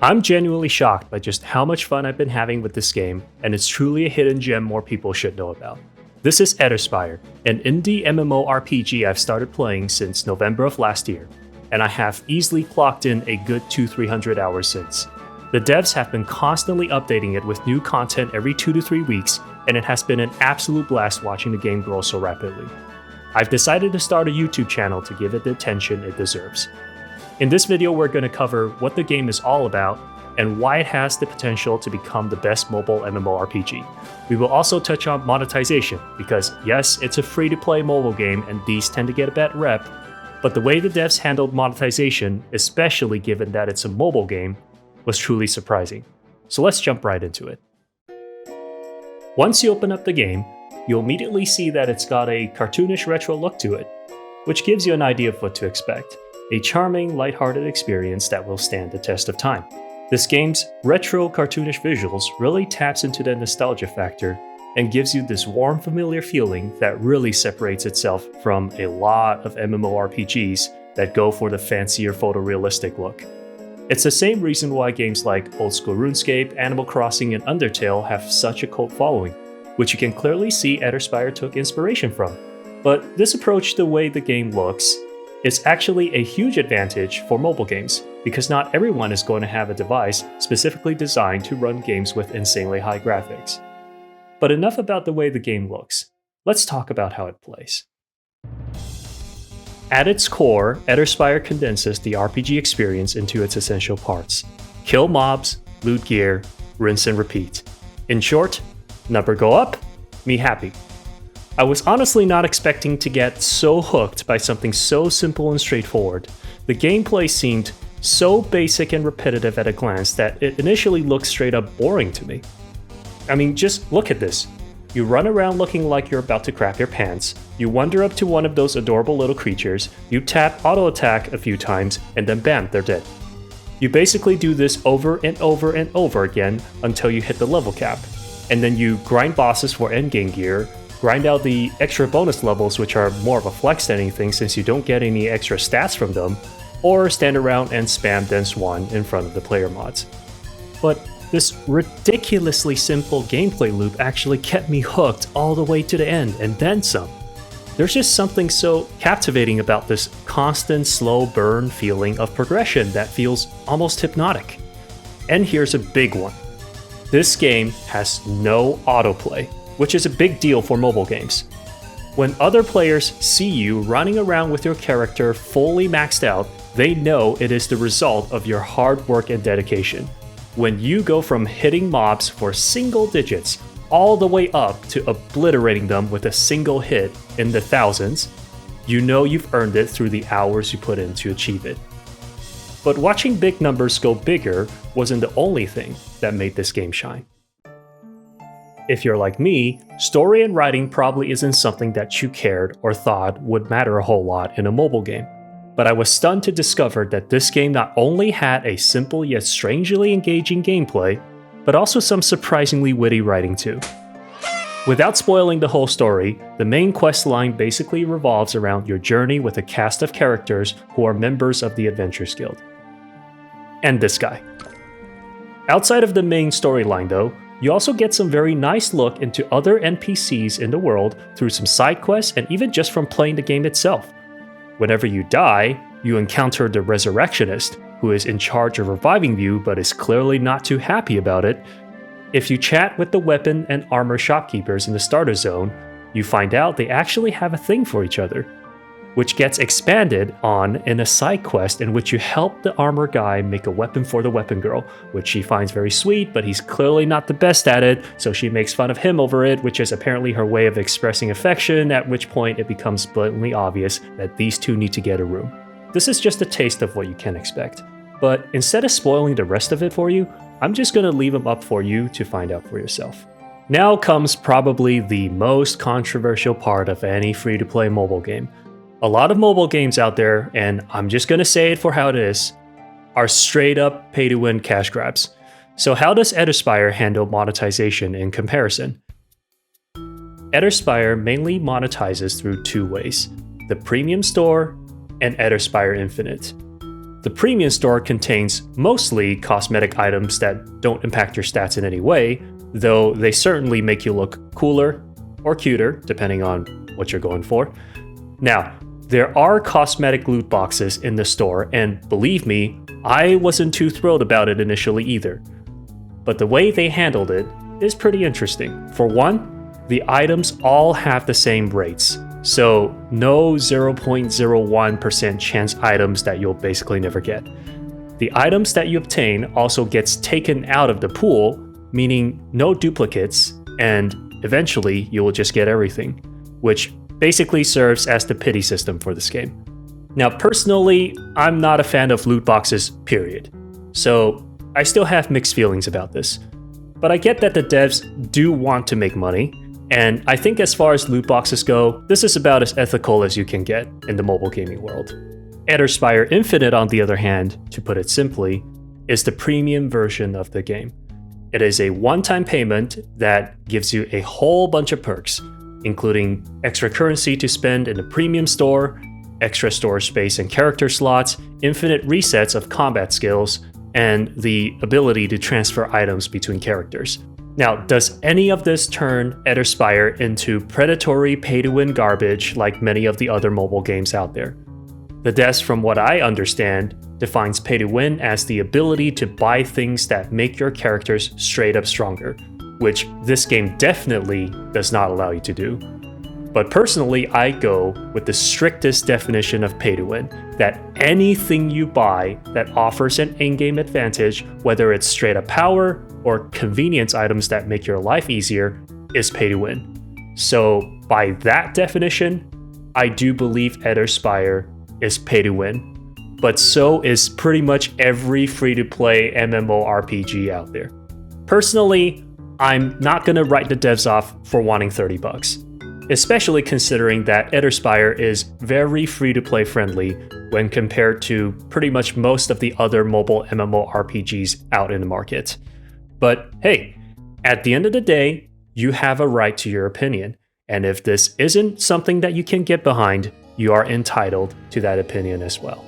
I'm genuinely shocked by just how much fun I've been having with this game, and it's truly a hidden gem more people should know about. This is Eterspire, an indie MMORPG I've started playing since November of last year, and I have easily clocked in a good 200-300 hours since. The devs have been constantly updating it with new content every 2 to 3 weeks, and it has been an absolute blast watching the game grow so rapidly. I've decided to start a YouTube channel to give it the attention it deserves. In this video, we're going to cover what the game is all about and why it has the potential to become the best mobile MMORPG. We will also touch on monetization, because yes, it's a free-to-play mobile game and these tend to get a bad rep, but the way the devs handled monetization, especially given that it's a mobile game, was truly surprising. So let's jump right into it. Once you open up the game, you'll immediately see that it's got a cartoonish retro look to it, which gives you an idea of what to expect. A charming, lighthearted experience that will stand the test of time. This game's retro cartoonish visuals really taps into the nostalgia factor and gives you this warm, familiar feeling that really separates itself from a lot of MMORPGs that go for the fancier photorealistic look. It's the same reason why games like old school RuneScape, Animal Crossing, and Undertale have such a cult following, which you can clearly see Eterspire took inspiration from. But this approach to the way the game looks is actually a huge advantage for mobile games, because not everyone is going to have a device specifically designed to run games with insanely high graphics. But enough about the way the game looks. Let's talk about how it plays. At its core, Eterspire condenses the RPG experience into its essential parts. Kill mobs, loot gear, rinse and repeat. In short, number go up, me happy. I was honestly not expecting to get so hooked by something so simple and straightforward. The gameplay seemed so basic and repetitive at a glance that it initially looked straight up boring to me. I mean, just look at this. You run around looking like you're about to crap your pants, you wander up to one of those adorable little creatures, you tap auto attack a few times, and then bam, they're dead. You basically do this over and over and over again until you hit the level cap, and then you grind bosses for endgame gear, grind out the extra bonus levels, which are more of a flex than anything since you don't get any extra stats from them, or stand around and spam Dense 1 in front of the player mods. But this ridiculously simple gameplay loop actually kept me hooked all the way to the end, and then some. There's just something so captivating about this constant slow burn feeling of progression that feels almost hypnotic. And here's a big one. This game has no autoplay, which is a big deal for mobile games. When other players see you running around with your character fully maxed out, they know it is the result of your hard work and dedication. When you go from hitting mobs for single digits all the way up to obliterating them with a single hit in the thousands, you know you've earned it through the hours you put in to achieve it. But watching big numbers go bigger wasn't the only thing that made this game shine. If you're like me, story and writing probably isn't something that you cared or thought would matter a whole lot in a mobile game. But I was stunned to discover that this game not only had a simple yet strangely engaging gameplay, but also some surprisingly witty writing too. Without spoiling the whole story, the main quest line basically revolves around your journey with a cast of characters who are members of the Adventurers Guild. And this guy. Outside of the main storyline though, you also get some very nice look into other NPCs in the world through some side quests and even just from playing the game itself. Whenever you die, you encounter the Resurrectionist, who is in charge of reviving you but is clearly not too happy about it. If you chat with the weapon and armor shopkeepers in the starter zone, you find out they actually have a thing for each other, which gets expanded on in a side quest in which you help the armor guy make a weapon for the weapon girl, which she finds very sweet, but he's clearly not the best at it, so she makes fun of him over it, which is apparently her way of expressing affection, at which point it becomes blatantly obvious that these two need to get a room. This is just a taste of what you can expect. But instead of spoiling the rest of it for you, I'm just going to leave them up for you to find out for yourself. Now comes probably the most controversial part of any free-to-play mobile game. A lot of mobile games out there, and I'm just gonna say it for how it is, are straight up pay to win cash grabs. So how does Eterspire handle monetization in comparison? Eterspire mainly monetizes through two ways: the Premium Store and Eterspire Infinite. The premium store contains mostly cosmetic items that don't impact your stats in any way, though they certainly make you look cooler or cuter, depending on what you're going for. Now, there are cosmetic loot boxes in the store, and believe me, I wasn't too thrilled about it initially either. But the way they handled it is pretty interesting. For one, the items all have the same rates, so no 0.01% chance items that you'll basically never get. The items that you obtain also gets taken out of the pool, meaning no duplicates, and eventually you will just get everything, which basically serves as the pity system for this game. Now personally, I'm not a fan of loot boxes, period. So I still have mixed feelings about this. But I get that the devs do want to make money, and I think as far as loot boxes go, this is about as ethical as you can get in the mobile gaming world. Eterspire Infinite, on the other hand, to put it simply, is the premium version of the game. It is a one-time payment that gives you a whole bunch of perks, including extra currency to spend in the premium store, extra storage space and character slots, infinite resets of combat skills, and the ability to transfer items between characters. Now, does any of this turn Eterspire into predatory pay-to-win garbage like many of the other mobile games out there? The devs, from what I understand, defines pay-to-win as the ability to buy things that make your characters straight up stronger, which this game definitely does not allow you to do. But personally, I go with the strictest definition of pay-to-win, that anything you buy that offers an in-game advantage, whether it's straight up power or convenience items that make your life easier, is pay-to-win. So by that definition, I do believe Eterspire is pay-to-win, but so is pretty much every free-to-play MMORPG out there. Personally, I'm not gonna write the devs off for wanting $30, especially considering that Eterspire is very free-to-play friendly when compared to pretty much most of the other mobile MMORPGs out in the market. But hey, at the end of the day, you have a right to your opinion, and if this isn't something that you can get behind, you are entitled to that opinion as well.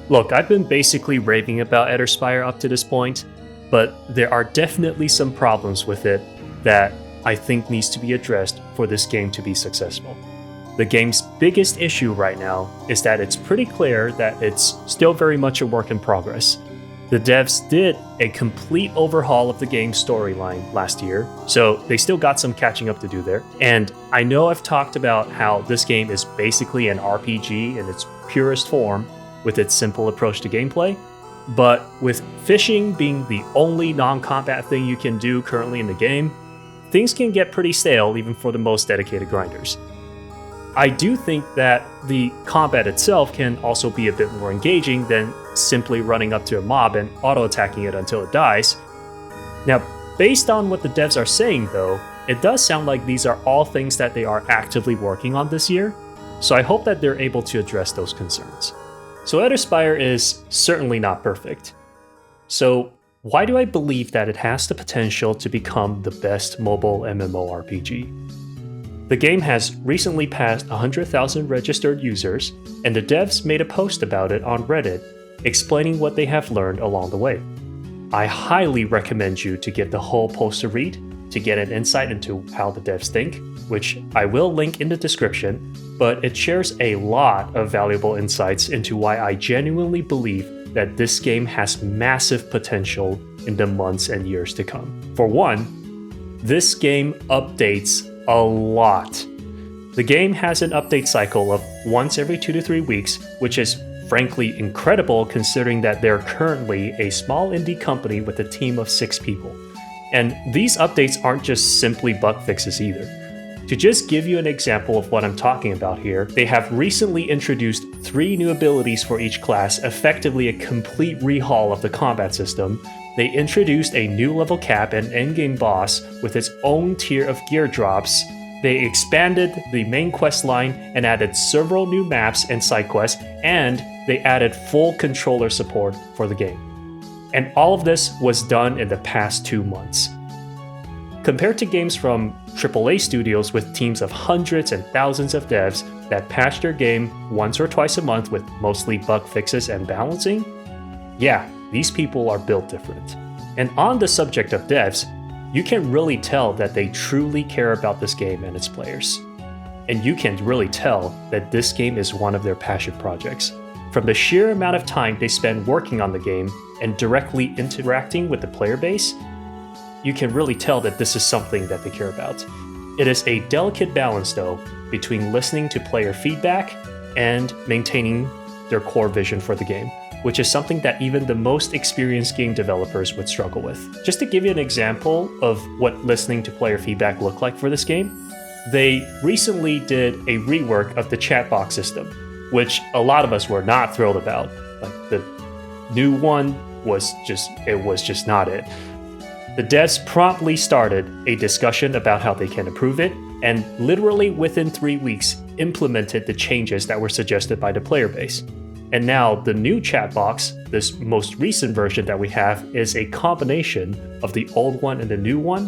Look, I've been basically raving about Eterspire up to this point, but there are definitely some problems with it that I think needs to be addressed for this game to be successful. The game's biggest issue right now is that it's pretty clear that it's still very much a work in progress. The devs did a complete overhaul of the game's storyline last year, so they still got some catching up to do there. And I know I've talked about how this game is basically an RPG in its purest form with its simple approach to gameplay, but with fishing being the only non-combat thing you can do currently in the game, things can get pretty stale even for the most dedicated grinders. I do think that the combat itself can also be a bit more engaging than simply running up to a mob and auto-attacking it until it dies. Now, based on what the devs are saying though, it does sound like these are all things that they are actively working on this year, so I hope that they're able to address those concerns. So Eterspire is certainly not perfect. So why do I believe that it has the potential to become the best mobile MMORPG? The game has recently passed 100,000 registered users, and the devs made a post about it on Reddit, explaining what they have learned along the way. I highly recommend you to give the whole post a read to get an insight into how the devs think, which I will link in the description, but it shares a lot of valuable insights into why I genuinely believe that this game has massive potential in the months and years to come. For one, this game updates a lot. The game has an update cycle of once every 2 to 3 weeks, which is frankly incredible considering that they're currently a small indie company with a team of 6 people. And these updates aren't just simply bug fixes either. To just give you an example of what I'm talking about here, they have recently introduced 3 new abilities for each class, effectively a complete rehaul of the combat system. They introduced a new level cap and endgame boss with its own tier of gear drops. They expanded the main quest line and added several new maps and side quests, and they added full controller support for the game. And all of this was done in the past 2 months. Compared to games from AAA studios with teams of hundreds and thousands of devs that patch their game once or twice a month with mostly bug fixes and balancing, yeah, these people are built different. And on the subject of devs, you can really tell that they truly care about this game and its players. And you can really tell that this game is one of their passion projects. From the sheer amount of time they spend working on the game and directly interacting with the player base, you can really tell that this is something that they care about. It is a delicate balance, though, between listening to player feedback and maintaining their core vision for the game, which is something that even the most experienced game developers would struggle with. Just to give you an example of what listening to player feedback looked like for this game, they recently did a rework of the chat box system, which a lot of us were not thrilled about. Like, the new one was just not it. The devs promptly started a discussion about how they can improve it, and literally within 3 weeks implemented the changes that were suggested by the player base. And now the new chat box, this most recent version that we have, is a combination of the old one and the new one,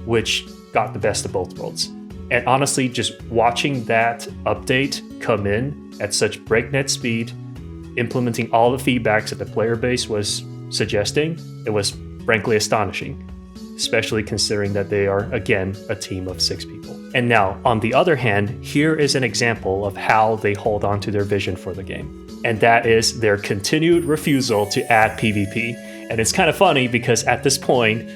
which got the best of both worlds. And honestly, just watching that update come in at such breakneck speed, implementing all the feedbacks that the player base was suggesting, it was frankly astonishing, especially considering that they are, again, a team of 6 people. And now, on the other hand, here is an example of how they hold on to their vision for the game. And that is their continued refusal to add PvP. And it's kind of funny because at this point,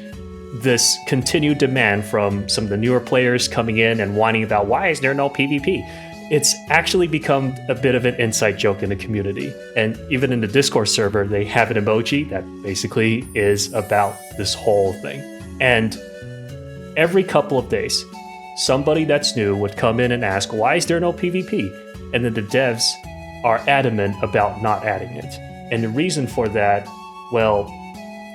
this continued demand from some of the newer players coming in and whining about why is there no PvP? It's actually become a bit of an inside joke in the community. And even in the Discord server, they have an emoji that basically is about this whole thing. And every couple of days, somebody that's new would come in and ask, why is there no PvP? And then the devs are adamant about not adding it. And the reason for that, well,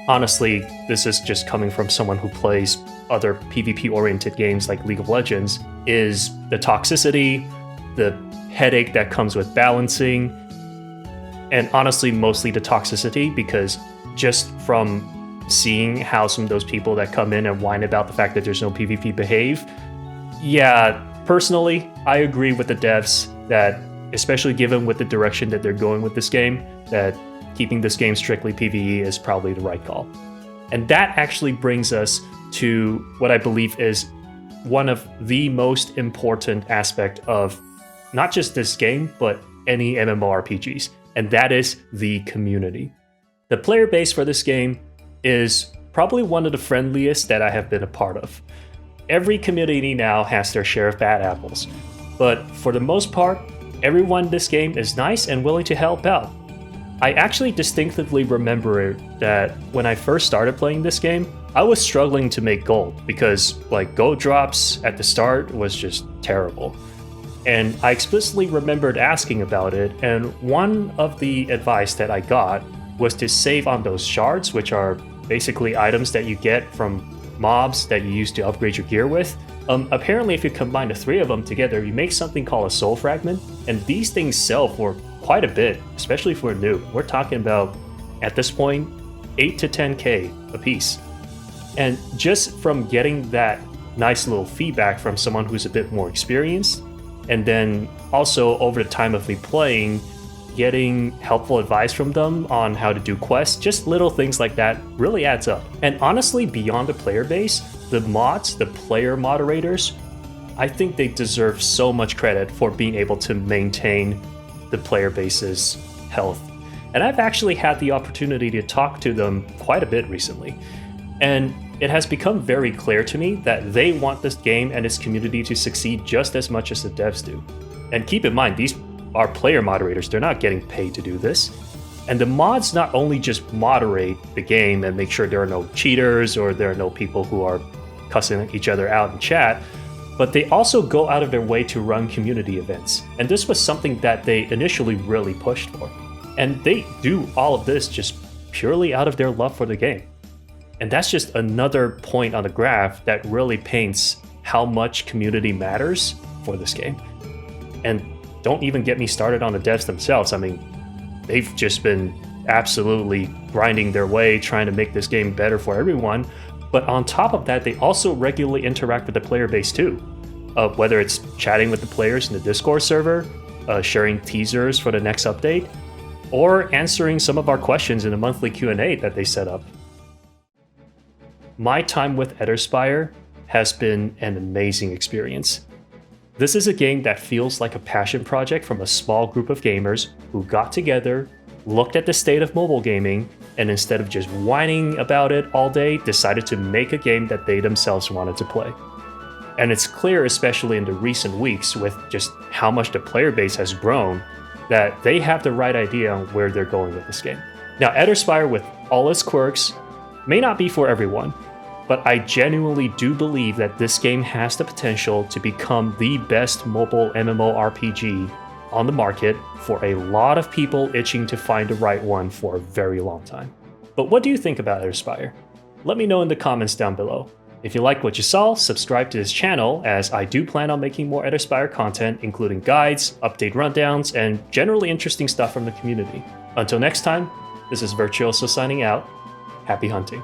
honestly, this is just coming from someone who plays other PvP-oriented games like League of Legends, is the toxicity, the headache that comes with balancing, and honestly, mostly the toxicity, because just from seeing how some of those people that come in and whine about the fact that there's no PvP behave, yeah, personally, I agree with the devs that, especially given with the direction that they're going with this game, that keeping this game strictly PvE is probably the right call. And that actually brings us to what I believe is one of the most important aspect of not just this game, but any MMORPGs, and that is the community. The player base for this game is probably one of the friendliest that I have been a part of. Every community now has their share of bad apples, but for the most part, everyone in this game is nice and willing to help out. I actually distinctively remember that when I first started playing this game, I was struggling to make gold because gold drops at the start was just terrible. And I explicitly remembered asking about it, and one of the advice that I got was to save on those shards, which are basically items that you get from mobs that you use to upgrade your gear with. Apparently, if you combine the 3 of them together, you make something called a soul fragment, and these things sell for quite a bit, especially for a noob. We're talking about, at this point, 8 to 10k a piece. And just from getting that nice little feedback from someone who's a bit more experienced, and then also over the time of me playing, getting helpful advice from them on how to do quests, just little things like that really adds up. And honestly, beyond the player base, the mods, the player moderators, I think they deserve so much credit for being able to maintain the player base's health. And I've actually had the opportunity to talk to them quite a bit recently. And it has become very clear to me that they want this game and its community to succeed just as much as the devs do. And keep in mind, these are player moderators, they're not getting paid to do this. And the mods not only just moderate the game and make sure there are no cheaters or there are no people who are cussing each other out in chat, but they also go out of their way to run community events. And this was something that they initially really pushed for. And they do all of this just purely out of their love for the game. And that's just another point on the graph that really paints how much community matters for this game. And don't even get me started on the devs themselves. I mean, they've just been absolutely grinding their way, trying to make this game better for everyone. But on top of that, they also regularly interact with the player base too. Whether it's chatting with the players in the Discord server, sharing teasers for the next update. or answering some of our questions in a monthly Q&A that they set up. My time with Eterspire has been an amazing experience. This is a game that feels like a passion project from a small group of gamers who got together, looked at the state of mobile gaming, and instead of just whining about it all day, decided to make a game that they themselves wanted to play. And it's clear, especially in the recent weeks, with just how much the player base has grown, that they have the right idea on where they're going with this game. Now, Eterspire, with all its quirks, may not be for everyone, but I genuinely do believe that this game has the potential to become the best mobile MMORPG on the market for a lot of people itching to find the right one for a very long time. But what do you think about Eterspire? Let me know in the comments down below. If you like what you saw, subscribe to this channel, as I do plan on making more Eterspire content, including guides, update rundowns, and generally interesting stuff from the community. Until next time, this is Virtuoso signing out. Happy hunting.